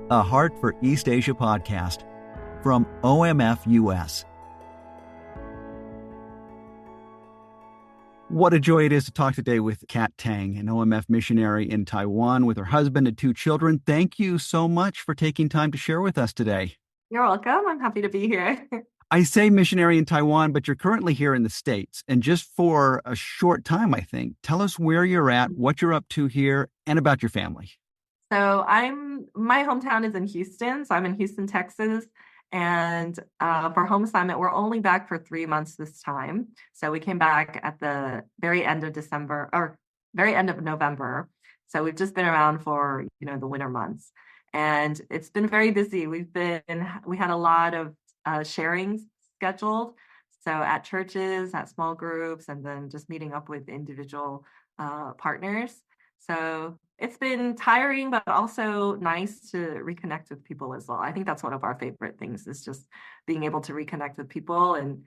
a Heart for East Asia podcast from OMF US. What a joy it is to talk today with Kat Tang, an OMF missionary in Taiwan with her husband and 2 children. Thank you so much for taking time to share with us today. You're welcome. I'm happy to be here. I say missionary in Taiwan, but you're currently here in the States. And just for a short time, I think, tell us where you're at, what you're up to here, and about your family. So my hometown is in Houston. So I'm in Houston, Texas. And for home assignment, we're only back for 3 months this time. So we came back at the very end of December or very end of November. So we've just been around for, the winter months. And it's been very busy. We had a lot of sharings scheduled. So at churches, at small groups, and then just meeting up with individual partners. So it's been tiring, but also nice to reconnect with people as well. I think that's one of our favorite things is just being able to reconnect with people and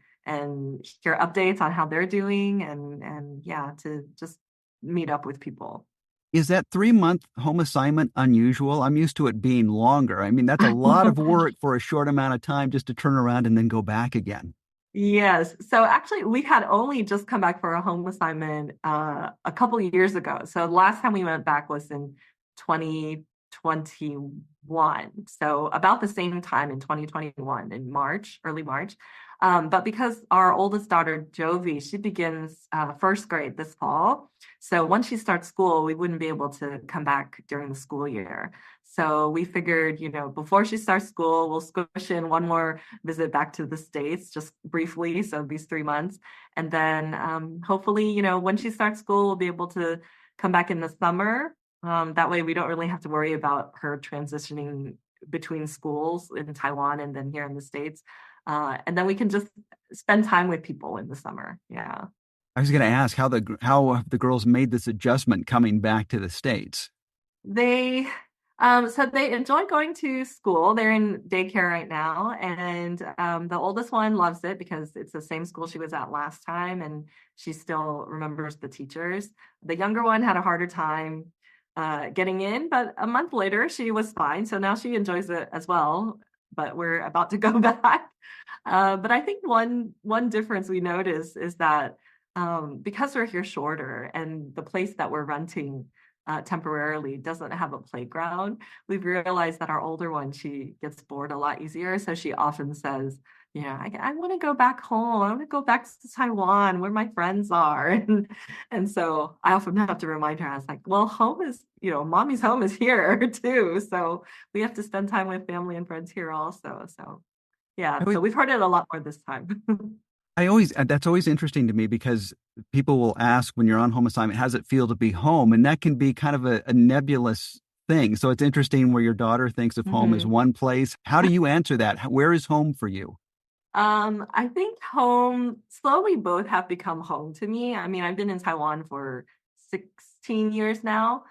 hear updates on how they're doing and to just meet up with people. Is that 3-month home assignment unusual? I'm used to it being longer. I mean, that's a lot of work for a short amount of time just to turn around and then go back again. Yes. So actually, we had only just come back for a home assignment a couple of years ago. So the last time we went back was in 2021. So about the same time in 2021, in March, early March. But because our oldest daughter, Jovi, she begins first grade this fall. So once she starts school, we wouldn't be able to come back during the school year. So we figured, before she starts school, we'll squish in one more visit back to the States just briefly. So these 3 months. And then hopefully, when she starts school, we'll be able to come back in the summer. That way we don't really have to worry about her transitioning between schools in Taiwan and then here in the States. And then we can just spend time with people in the summer. Yeah. I was going to ask how have the girls made this adjustment coming back to the States? So they enjoy going to school. They're in daycare right now, and the oldest one loves it because it's the same school she was at last time, and she still remembers the teachers. The younger one had a harder time getting in, but a month later she was fine. So now she enjoys it as well. But we're about to go back. But I think one difference we notice is that because we're here shorter and the place that we're renting temporarily doesn't have a playground, we've realized that our older one, she gets bored a lot easier. So she often says, I want to go back home. I want to go back to Taiwan where my friends are. And so I often have to remind her, I was like, well, home is, mommy's home is here too. So we have to spend time with family and friends here also. So yeah, so we've heard it a lot more this time. That's always interesting to me because people will ask when you're on home assignment, how does it feel to be home? And that can be kind of a nebulous thing. So it's interesting where your daughter thinks of home as one place. How do you answer that? Where is home for you? I think home slowly both have become home to me. I mean, I've been in Taiwan for 16 years now,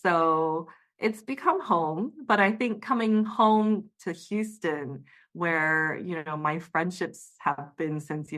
so it's become home. But I think coming home to Houston, where, my friendships have been since,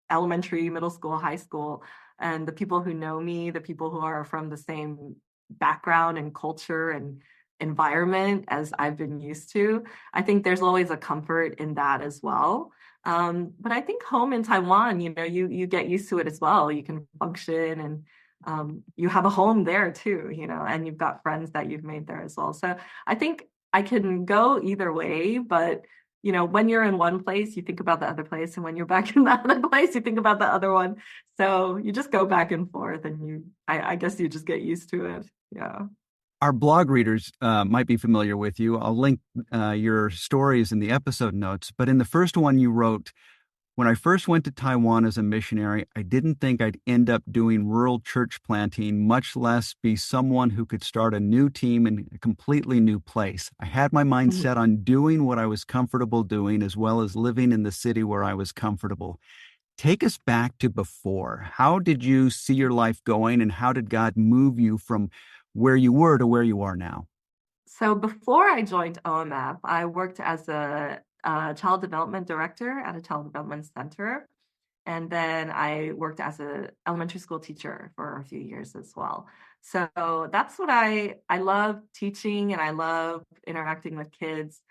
elementary, middle school, high school, and the people who know me, the people who are from the same background and culture and environment as I've been used to, I think there's always a comfort in that as well. But I think home in Taiwan, you get used to it as well. You can function and you have a home there too, and you've got friends that you've made there as well. So I think I can go either way, but when you're in one place, you think about the other place. And when you're back in the other place, you think about the other one. So you just go back and forth and I guess you just get used to it. Yeah. Our blog readers might be familiar with you. I'll link your stories in the episode notes. But in the first one you wrote, when I first went to Taiwan as a missionary, I didn't think I'd end up doing rural church planting, much less be someone who could start a new team in a completely new place. I had my mind set on doing what I was comfortable doing, as well as living in the city where I was comfortable. Take us back to before. How did you see your life going, and how did God move you from where you were to where you are now? So before I joined OMF, I worked as a child development director at a child development center. And then I worked as an elementary school teacher for a few years as well. So that's what I love teaching and I love interacting with kids.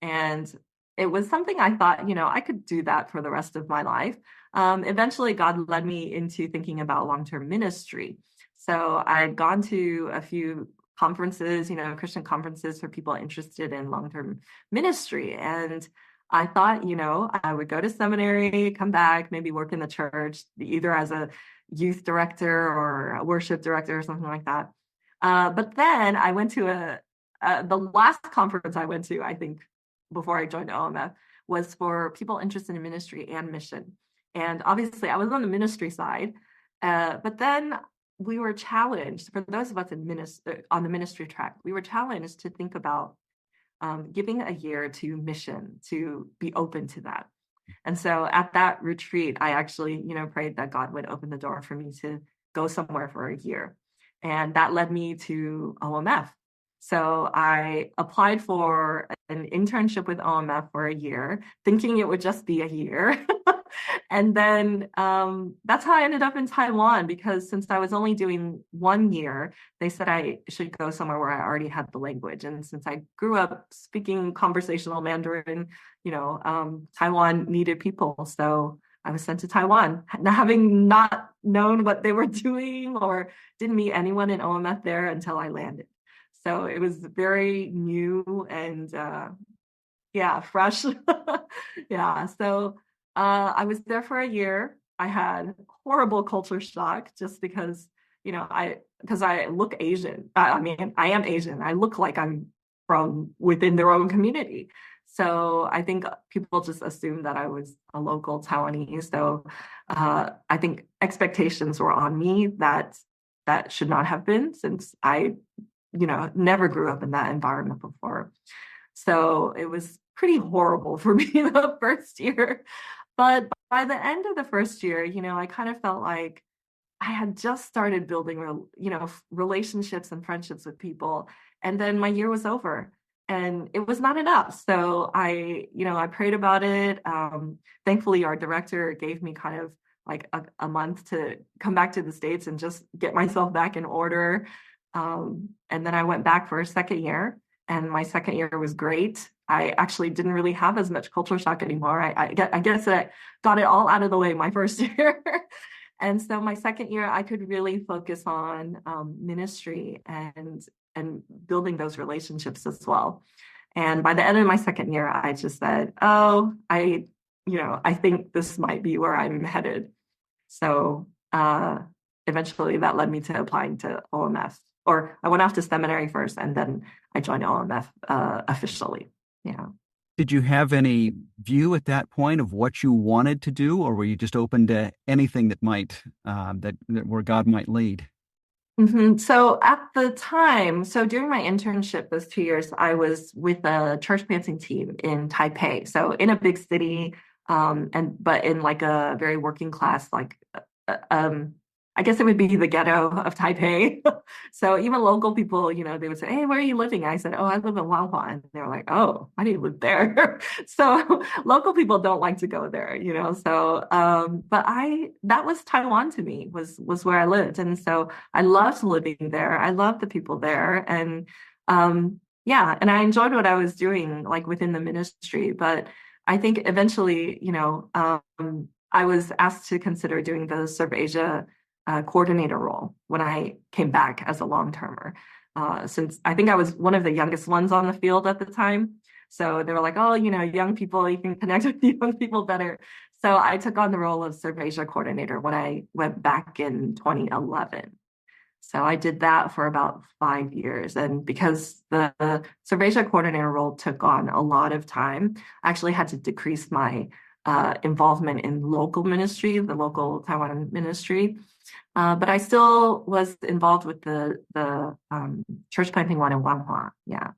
And it was something I thought, I could do that for the rest of my life. Eventually, God led me into thinking about long-term ministry. So I'd gone to a few conferences, Christian conferences for people interested in long-term ministry. And I thought, I would go to seminary, come back, maybe work in the church, either as a youth director or a worship director or something like that. But then I went to the last conference I went to, I think, before I joined OMF, was for people interested in ministry and mission. And obviously, I was on the ministry side, but then we were challenged, for those of us on the ministry track, we were challenged to think about giving a year to mission, to be open to that. And so at that retreat, I actually, prayed that God would open the door for me to go somewhere for a year. And that led me to OMF. So I applied for an internship with OMF for a year, thinking it would just be a year. And then that's how I ended up in Taiwan, because since I was only doing 1 year, they said I should go somewhere where I already had the language. And since I grew up speaking conversational Mandarin, Taiwan needed people. So I was sent to Taiwan, having not known what they were doing or didn't meet anyone in OMF there until I landed. So it was very new and yeah, fresh. Yeah. So I was there for a year. I had horrible culture shock just because, because I look Asian. I mean, I am Asian. I look like I'm from within their own community. So I think people just assumed that I was a local Taiwanese. So I think expectations were on me that should not have been, since I, never grew up in that environment before. So it was pretty horrible for me the first year. But by the end of the first year, I kind of felt like I had just started building, relationships and friendships with people. And then my year was over and it was not enough. So I prayed about it. Thankfully, our director gave me kind of like a month to come back to the States and just get myself back in order. And then I went back for a second year, and my second year was great. I actually didn't really have as much culture shock anymore. I guess I got it all out of the way my first year. And so my second year, I could really focus on ministry and building those relationships as well. And by the end of my second year, I just said, oh, I think this might be where I'm headed. So eventually that led me to applying to OMF. Or I went off to seminary first, and then I joined OMF officially. Yeah. Did you have any view at that point of what you wanted to do, or were you just open to anything that might that where God might lead? So at the time, so during my internship, those 2 years, I was with a church planting team in Taipei. So in a big city, but in like a very working class, like I guess it would be the ghetto of Taipei. So even local people, they would say, "Hey, where are you living?" I said, "Oh, I live in Wanhua." And they're like, "Oh, why do you live there?" So local people don't like to go there, So, but that was Taiwan to me, was where I lived, and so I loved living there. I loved the people there, and yeah, and I enjoyed what I was doing, like within the ministry. But I think eventually, I was asked to consider doing the Serve Asia coordinator role when I came back as a long-termer. Since I think I was one of the youngest ones on the field at the time. So they were like, oh, young people, you can connect with young people better. So I took on the role of Serve Asia coordinator when I went back in 2011. So I did that for about 5 years. And because the Serve Asia coordinator role took on a lot of time, I actually had to decrease my involvement in local ministry, the local Taiwan ministry. But I still was involved with the church planting one in Wanhua. Yeah.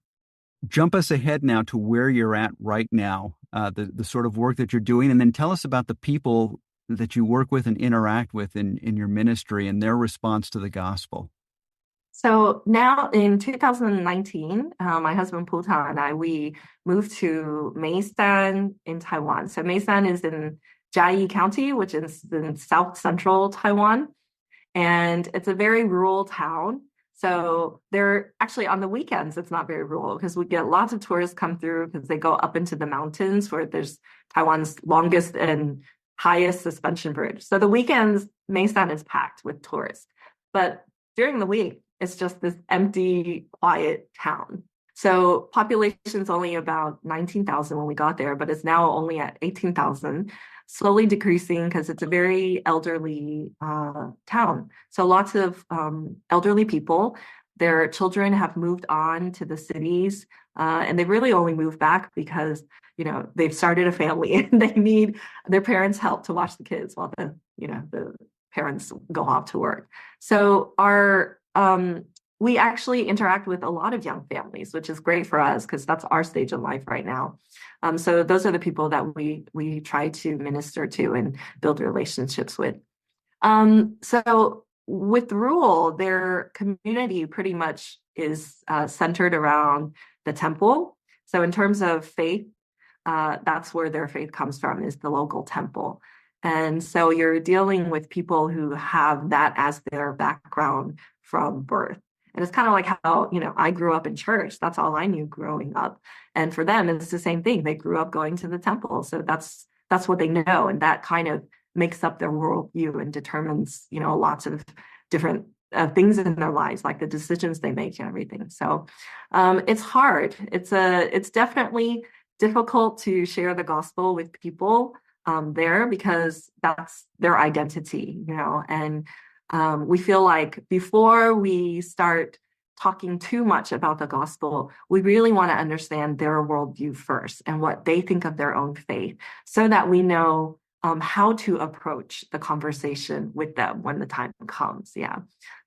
Jump us ahead now to where you're at right now, the sort of work that you're doing, and then tell us about the people that you work with and interact with in your ministry and their response to the gospel. So now in 2019, my husband Puta and we moved to Meishan in Taiwan. So Meishan is in Jiayi County, which is in south central Taiwan. And it's a very rural town. So they're actually on the weekends, it's not very rural because we get lots of tourists come through because they go up into the mountains where there's Taiwan's longest and highest suspension bridge. So the weekends, Maysan is packed with tourists. But during the week, it's just this empty, quiet town. So population's only about 19,000 when we got there, but it's now only at 18,000, slowly decreasing because it's a very elderly town. So lots of elderly people, their children have moved on to the cities, and they've really only moved back because, they've started a family and they need their parents' help to watch the kids while the parents go off to work. So we actually interact with a lot of young families, which is great for us because that's our stage in life right now. So those are the people that we try to minister to and build relationships with. So with rural, their community pretty much is centered around the temple. So in terms of faith, that's where their faith comes from, is the local temple. And so you're dealing with people who have that as their background from birth. And it's kind of like how, I grew up in church. That's all I knew growing up. And for them, it's the same thing. They grew up going to the temple. So that's what they know. And that kind of makes up their worldview and determines, lots of different things in their lives, like the decisions they make and everything. So it's hard. It's definitely difficult to share the gospel with people there because that's their identity, and we feel like before we start talking too much about the gospel, we really want to understand their worldview first and what they think of their own faith so that we know how to approach the conversation with them when the time comes. Yeah.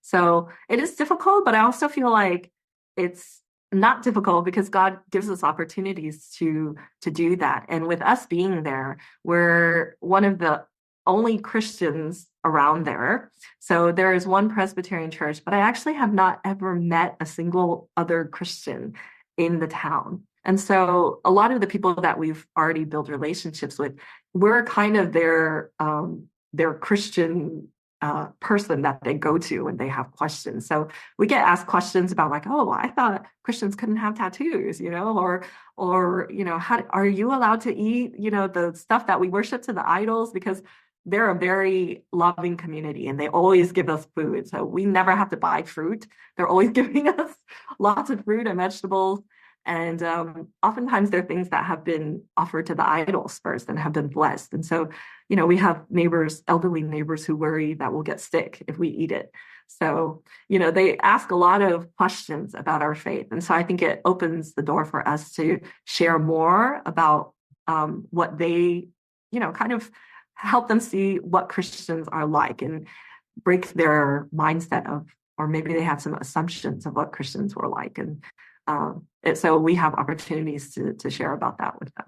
So it is difficult, but I also feel like it's not difficult because God gives us opportunities to do that. And with us being there, we're one of the only Christians around there. So there is one Presbyterian church, but I actually have not ever met a single other Christian in the town. And so a lot of the people that we've already built relationships with, we're kind of their Christian person that they go to when they have questions. So we get asked questions about like, oh, I thought Christians couldn't have tattoos, or how are you allowed to eat, the stuff that we worship to the idols? Because they're a very loving community and they always give us food. So we never have to buy fruit. They're always giving us lots of fruit and vegetables. And oftentimes they're things that have been offered to the idols first and have been blessed. And so, we have elderly neighbors who worry that we'll get sick if we eat it. So, they ask a lot of questions about our faith. And so I think it opens the door for us to share more about what they, kind of help them see what Christians are like and break their mindset of, or maybe they have some assumptions of what Christians were like. And so we have opportunities to share about that with them.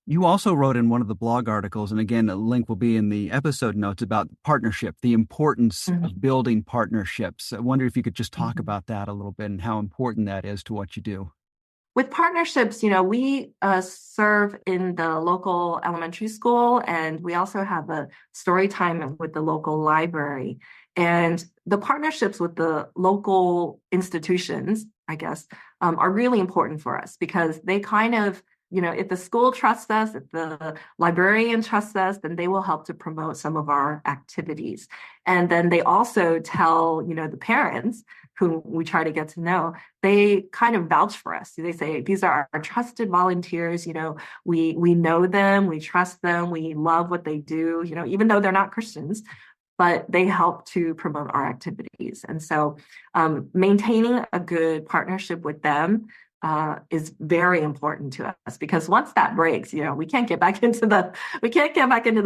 You also wrote in one of the blog articles, and again, a link will be in the episode notes, about partnership, the importance of building partnerships. I wonder if you could just talk about that a little bit and how important that is to what you do. With partnerships, we serve in the local elementary school, and we also have a story time with the local library. And the partnerships with the local institutions, I guess, are really important for us because they kind of, if the school trusts us, if the librarian trusts us, then they will help to promote some of our activities. And then they also tell, the parents who we try to get to know, they kind of vouch for us. They say, these are our trusted volunteers. We know them, we trust them, we love what they do, even though they're not Christians, but they help to promote our activities. And so maintaining a good partnership with them is very important to us because once that breaks, we can't get back into the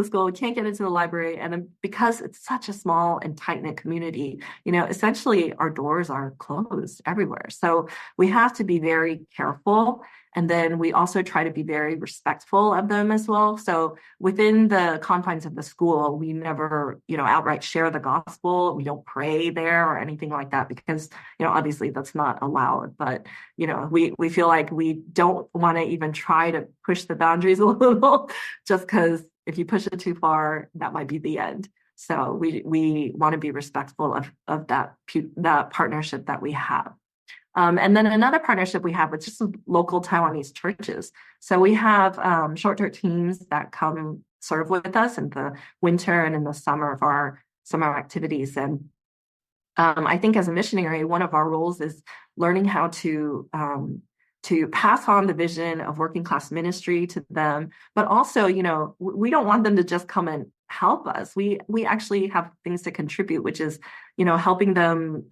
school, we can't get into the library. And then because it's such a small and tight-knit community, essentially our doors are closed everywhere. So we have to be very careful. And then we also try to be very respectful of them as well. So within the confines of the school, we never, outright share the gospel. We don't pray there or anything like that because, obviously that's not allowed. But, we feel like we don't want to even try to push the boundaries a little just because if you push it too far, that might be the end. So we want to be respectful of that partnership that we have. And then another partnership we have with just some local Taiwanese churches. So we have short-term teams that come serve with us in the winter and in the summer for our summer activities. And I think as a missionary, one of our roles is learning how to pass on the vision of working class ministry to them. But also, we don't want them to just come and help us. We actually have things to contribute, which is, helping them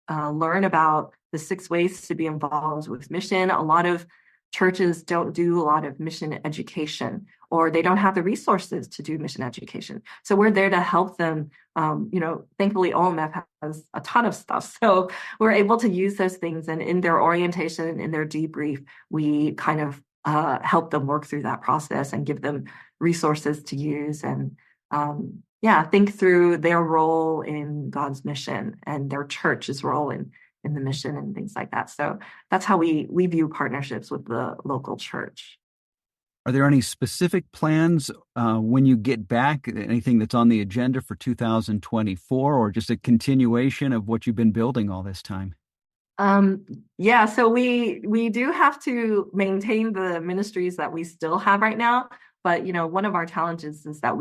learn about the 6 ways to be involved with mission. A lot of churches don't do a lot of mission education, or they don't have the resources to do mission education. So we're there to help them. Thankfully, OMF has a ton of stuff. So we're able to use those things. And in their orientation, in their debrief, we kind of help them work through that process and give them resources to use. And think through their role in God's mission and their church's role in the mission and things like that. So that's how we view partnerships with the local church. Are there any specific plans when you get back? Anything that's on the agenda for 2024, or just a continuation of what you've been building all this time? So we do have to maintain the ministries that we still have right now. But one of our challenges is that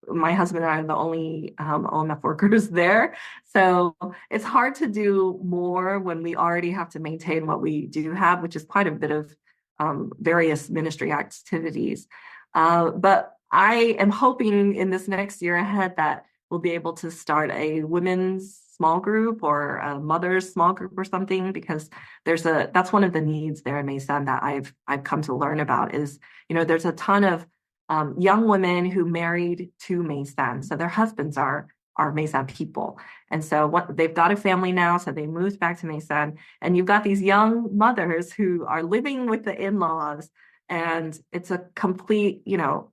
my husband and I are the only OMF workers there. So it's hard to do more when we already have to maintain what we do have, which is quite a bit of various ministry activities. But I am hoping in this next year ahead that we'll be able to start a women's small group or a mother's small group or something, because that's one of the needs there in Maysan that I've come to learn about is, there's a ton of young women who married to Maysan. So their husbands are Maysan people. And so they've got a family now, so they moved back to Maysan. And you've got these young mothers who are living with the in-laws, and it's a complete,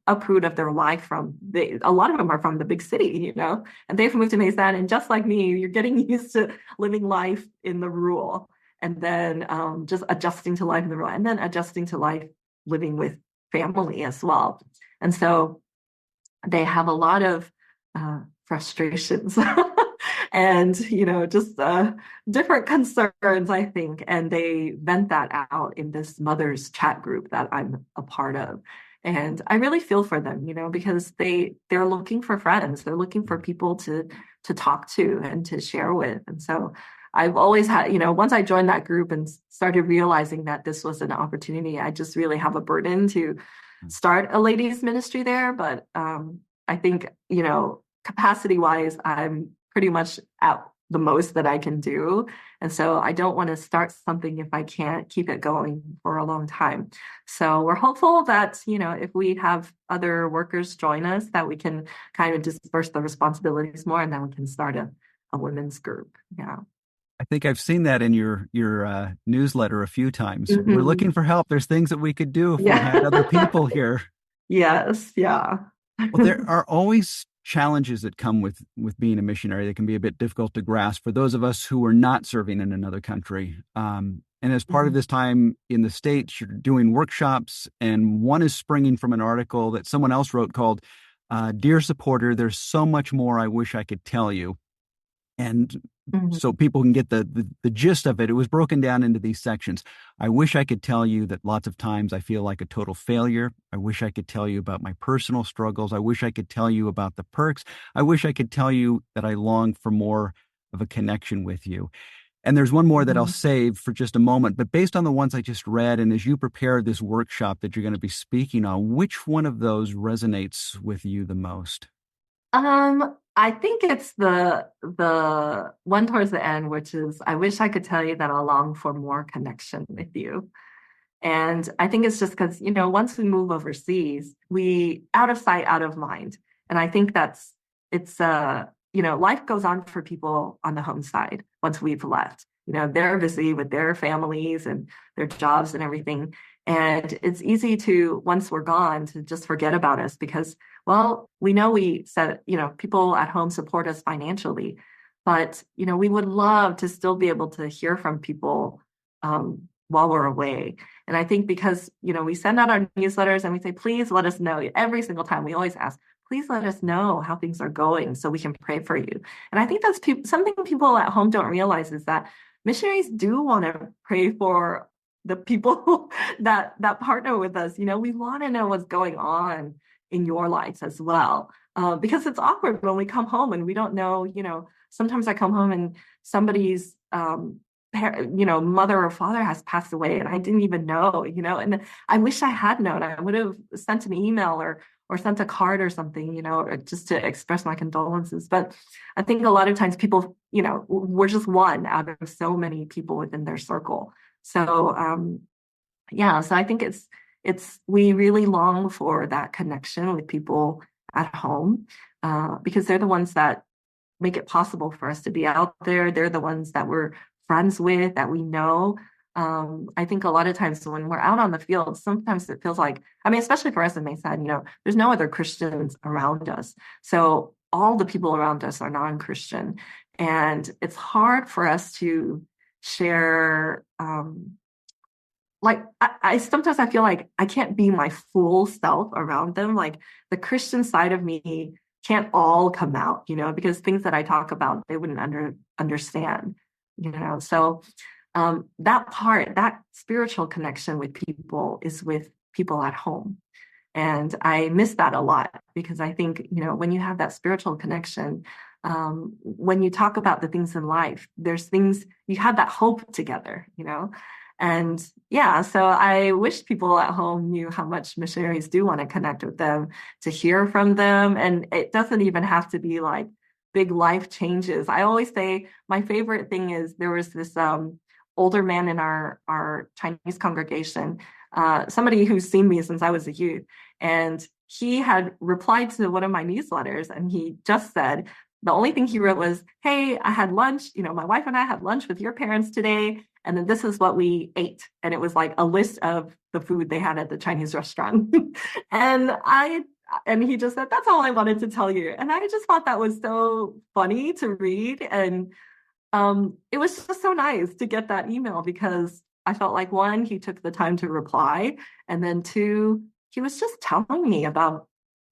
uproot of their life a lot of them are from the big city, and they've moved to Maysan. And just like me, you're getting used to living life in the rural, and then just adjusting to life in the rural, and then adjusting to life living with family as well. And so they have a lot of frustrations and, just different concerns, I think. And they vent that out in this mother's chat group that I'm a part of. And I really feel for them, because they're looking for friends. They're looking for people to talk to and to share with. And so I've always had, once I joined that group and started realizing that this was an opportunity, I just really have a burden to start a ladies ministry there. But I think, capacity wise, I'm pretty much at the most that I can do. And so I don't want to start something if I can't keep it going for a long time. So we're hopeful that, if we have other workers join us, that we can kind of disperse the responsibilities more, and then we can start a women's group. Yeah. I think I've seen that in your newsletter a few times. We're Mm-hmm. looking for help. There's things that we could do if we Yeah. had other people here. Yes. Yeah. Well, there are always challenges that come with being a missionary that can be a bit difficult to grasp for those of us who are not serving in another country. And as part of this time in the States, you're doing workshops, and one is springing from an article that someone else wrote called "Dear Supporter, There's So Much More I Wish I Could Tell You." And so people can get the gist of it. It was broken down into these sections. I wish I could tell you that lots of times I feel like a total failure. I wish I could tell you about my personal struggles. I wish I could tell you about the perks. I wish I could tell you that I long for more of a connection with you. And there's one more that I'll save for just a moment. But based on the ones I just read, and as you prepare this workshop that you're going to be speaking on, which one of those resonates with you the most? I think it's the one towards the end, which is, I wish I could tell you that I long for more connection with you. And I think it's just because, once we move overseas, we out of sight, out of mind. And I think life goes on for people on the home side once we've left. They're busy with their families and their jobs and everything. And it's easy to, once we're gone, to just forget about us because, well, we know we said, people at home support us financially, but, we would love to still be able to hear from people while we're away. And I think because, we send out our newsletters and we say, please let us know every single time. We always ask, please let us know how things are going so we can pray for you. And I think that's something people at home don't realize is that missionaries do want to pray for the people that partner with us. We want to know what's going on in your lives as well. Because it's awkward when we come home and we don't know, sometimes I come home and somebody's mother or father has passed away and I didn't even know, and I wish I had known. I would have sent an email or sent a card or something, or just to express my condolences. But I think a lot of times people, we're just one out of so many people within their circle. So yeah, so I think we really long for that connection with people at home, because they're the ones that make it possible for us to be out there. They're the ones that we're friends with, that we know. I think a lot of times when we're out on the field, sometimes it feels like, I mean, especially for us in Maysan, there's no other Christians around us. So all the people around us are non-Christian. And it's hard for us to share, like I sometimes I feel like I can't be my full self around them. Like the Christian side of me can't all come out, because things that I talk about, they wouldn't understand, So that spiritual connection with people is with people at home. And I miss that a lot because I think, when you have that spiritual connection, when you talk about the things in life, there's things you have that hope together. And yeah, so I wish people at home knew how much missionaries do want to connect with them, to hear from them. And it doesn't even have to be like big life changes. I always say my favorite thing is there was this older man in our Chinese congregation, somebody who's seen me since I was a youth. And he had replied to one of my newsletters and he just said, the only thing he wrote was, hey, I had lunch, my wife and I had lunch with your parents today. And then this is what we ate. And it was like a list of the food they had at the Chinese restaurant. and he just said, that's all I wanted to tell you. And I just thought that was so funny to read. And it was just so nice to get that email because I felt like, one, he took the time to reply. And then two, he was just telling me about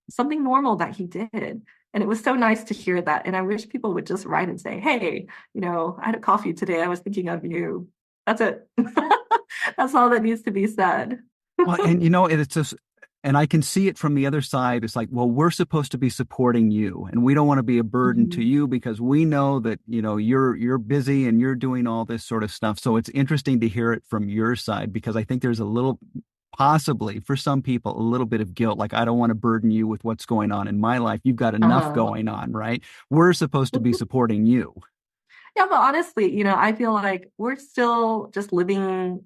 something normal that he did. And it was so nice to hear that. And I wish people would just write and say, hey, I had a coffee today. I was thinking of you. That's it. That's all that needs to be said. Well, and it's just, and I can see it from the other side. It's like, well, we're supposed to be supporting you, and we don't want to be a burden to Mhm. you because we know that you're busy and you're doing all this sort of stuff. So it's interesting to hear it from your side because I think there's a little, possibly for some people, a little bit of guilt. Like, I don't want to burden you with what's going on in my life. You've got enough Uh-huh. going on, right? We're supposed to be supporting you. Yeah, but honestly, I feel like we're still just living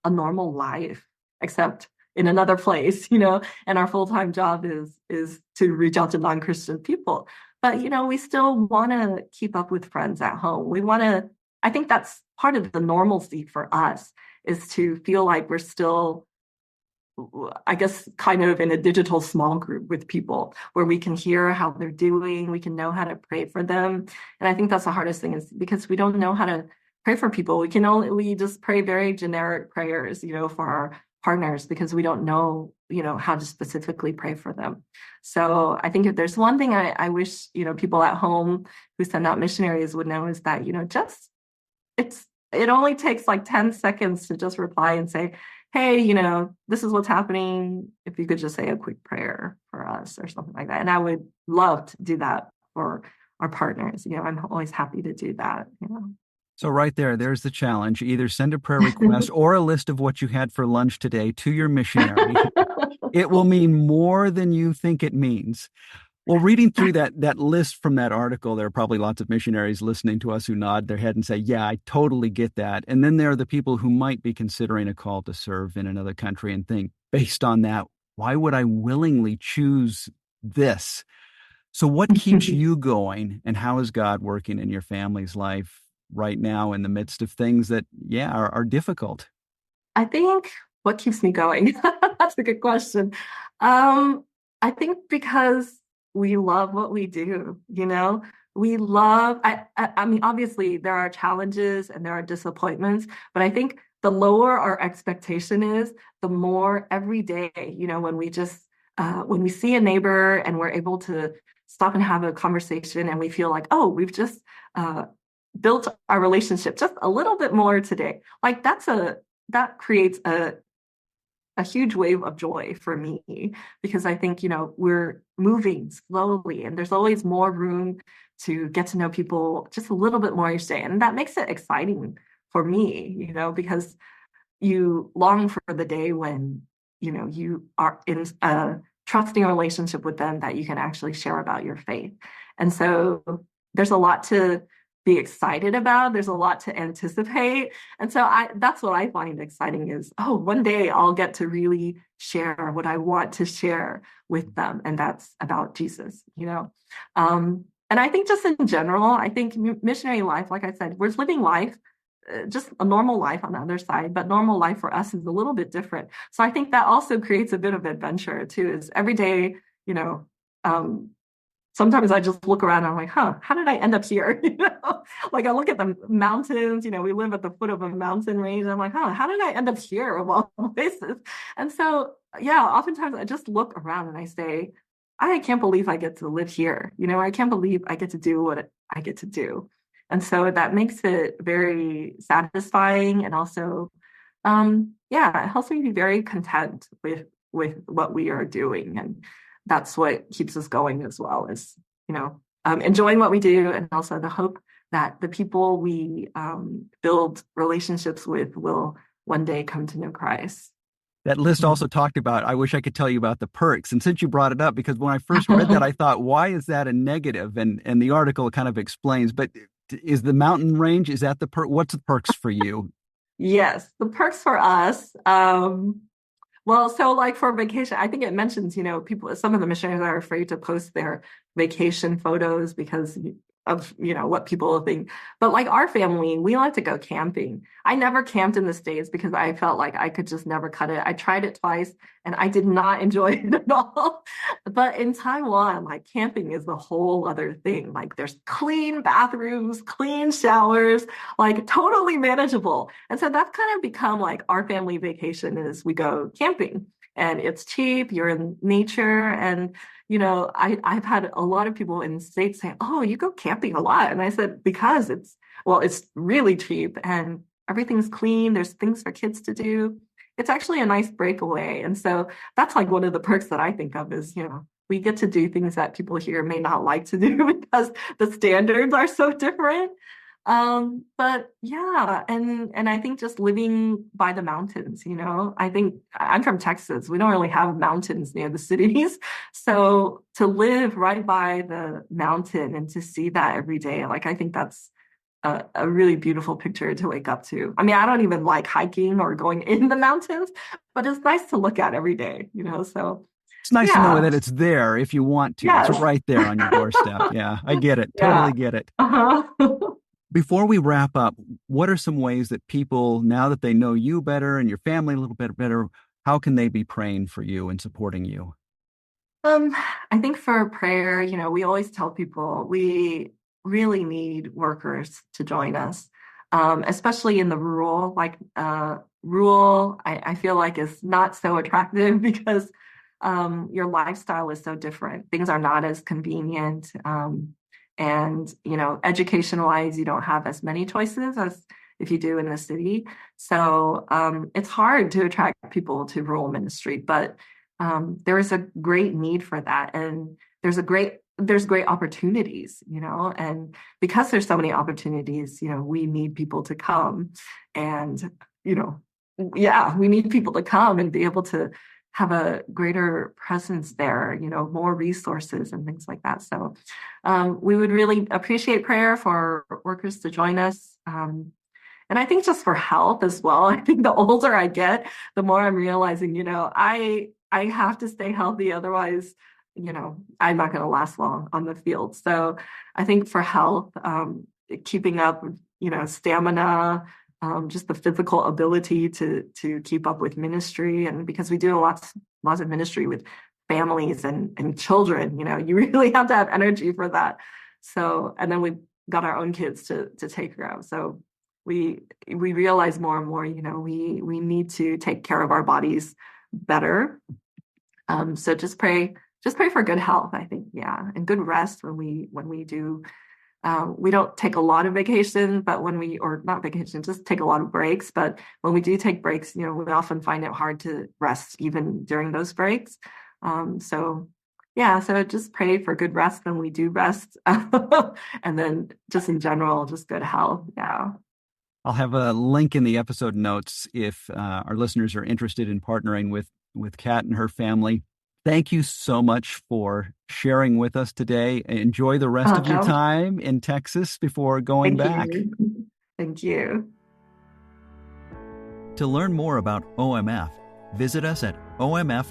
a normal life, except in another place, and our full-time job is to reach out to non-Christian people. But we still want to keep up with friends at home. I think that's part of the normalcy for us is to feel like we're still, I guess, kind of in a digital small group with people where we can hear how they're doing, we can know how to pray for them. And I think that's the hardest thing is because we don't know how to pray for people. We just pray very generic prayers, for our partners because we don't know, how to specifically pray for them. So I think if there's one thing I wish, people at home who send out missionaries would know is that, just it only takes like 10 seconds to just reply and say, hey, this is what's happening. If you could just say a quick prayer for us or something like that. And I would love to do that for our partners. I'm always happy to do that. So right there's the challenge. Either send a prayer request or a list of what you had for lunch today to your missionary. It will mean more than you think it means. Well, reading through that list from that article, there are probably lots of missionaries listening to us who nod their head and say, yeah, I totally get that. And then there are the people who might be considering a call to serve in another country and think, based on that, why would I willingly choose this? So what keeps you going, and how is God working in your family's life right now in the midst of things that, yeah, are difficult? I think what keeps me going? That's a good question. I think because we love what we do. I mean, obviously there are challenges and there are disappointments, but I think the lower our expectation is, the more every day, when we just when we see a neighbor and we're able to stop and have a conversation and we feel like, oh, we've just uh, built our relationship just a little bit more today. Like that creates a huge wave of joy for me because I think, we're moving slowly and there's always more room to get to know people just a little bit more each day. And that makes it exciting for me, because you long for the day when, you are in a trusting relationship with them that you can actually share about your faith. And so there's a lot to be excited about. There's a lot to anticipate. And so that's what I find exciting is, oh, one day I'll get to really share what I want to share with them. And that's about Jesus. And I think just in general, I think missionary life, like I said, we're living life, just a normal life on the other side, but normal life for us is a little bit different. So I think that also creates a bit of adventure too, is every day, you know, um, sometimes I just look around and I'm like, how did I end up here? Like I look at the mountains, we live at the foot of a mountain range. And I'm like, how did I end up here of all places? And so, yeah, oftentimes I just look around and I say, I can't believe I get to live here. I can't believe I get to do what I get to do. And so that makes it very satisfying and also, yeah, it helps me be very content with what we are doing. And that's what keeps us going as well is, enjoying what we do and also the hope that the people we build relationships with will one day come to know Christ. That list also talked about, I wish I could tell you about the perks. And since you brought it up, because when I first read that, I thought, why is that a negative? And the article kind of explains, but is the mountain range, is that the what's the perks for you? Yes, the perks for us. Well, so like for vacation, I think it mentions, people, some of the missionaries are afraid to post their vacation photos because of, what people think. But like our family, we like to go camping. I never camped in the States because I felt like I could just never cut it. I tried it twice and I did not enjoy it at all. But in Taiwan, like camping is the whole other thing. Like there's clean bathrooms, clean showers, like totally manageable. And so that's kind of become like our family vacation is we go camping and it's cheap, you're in nature. And, I've had a lot of people in the States say, oh, you go camping a lot. And I said, because it's really cheap and everything's clean. There's things for kids to do. It's actually a nice breakaway. And so that's like one of the perks that I think of is, we get to do things that people here may not like to do because the standards are so different. But yeah, and I think just living by the mountains, I think I'm from Texas. We don't really have mountains near the cities. So to live right by the mountain and to see that every day, like I think that's a really beautiful picture to wake up to. I mean, I don't even like hiking or going in the mountains, but it's nice to look at every day. So It's nice to know yeah, that it's there if you want to. It's yes, right there on your doorstep. Yeah, I get it. yeah. Totally get it. Uh-huh. Before we wrap up, what are some ways that people, now that they know you better and your family a little bit better, how can they be praying for you and supporting you? Um, I think for prayer, we always tell people we really need workers to join us, especially in the rural. Like rural, I feel like is not so attractive because your lifestyle is so different. Things are not as convenient, and education wise, you don't have as many choices as if you do in the city. So it's hard to attract people to rural ministry, but there is a great need for that, and there's great opportunities, and because there's so many opportunities, we need people to come, and you know, yeah, we need people to come and be able to have a greater presence there, more resources and things like that. So we would really appreciate prayer for workers to join us. And I think just for health as well. I think the older I get, the more I'm realizing, I have to stay healthy. Otherwise, I'm not going to last long on the field. So I think for health, keeping up, stamina, just the physical ability to keep up with ministry. And because we do lots of ministry with families and children, you really have to have energy for that. So, and then we've got our own kids to take care of. So we realize more and more, we need to take care of our bodies better. So just pray for good health, I think, yeah, and good rest when we do. We don't take a lot of vacation, but when we, or not vacation, just take a lot of breaks. But when we do take breaks, we often find it hard to rest even during those breaks. So yeah, so just pray for good rest when we do rest. And then just in general, just good health. Yeah. I'll have a link in the episode notes if our listeners are interested in partnering with Kat and her family. Thank you so much for sharing with us today. Enjoy the rest of your Welcome. time in Texas before going Thank back. you. Thank you. To learn more about OMF, visit us at omf.org/US.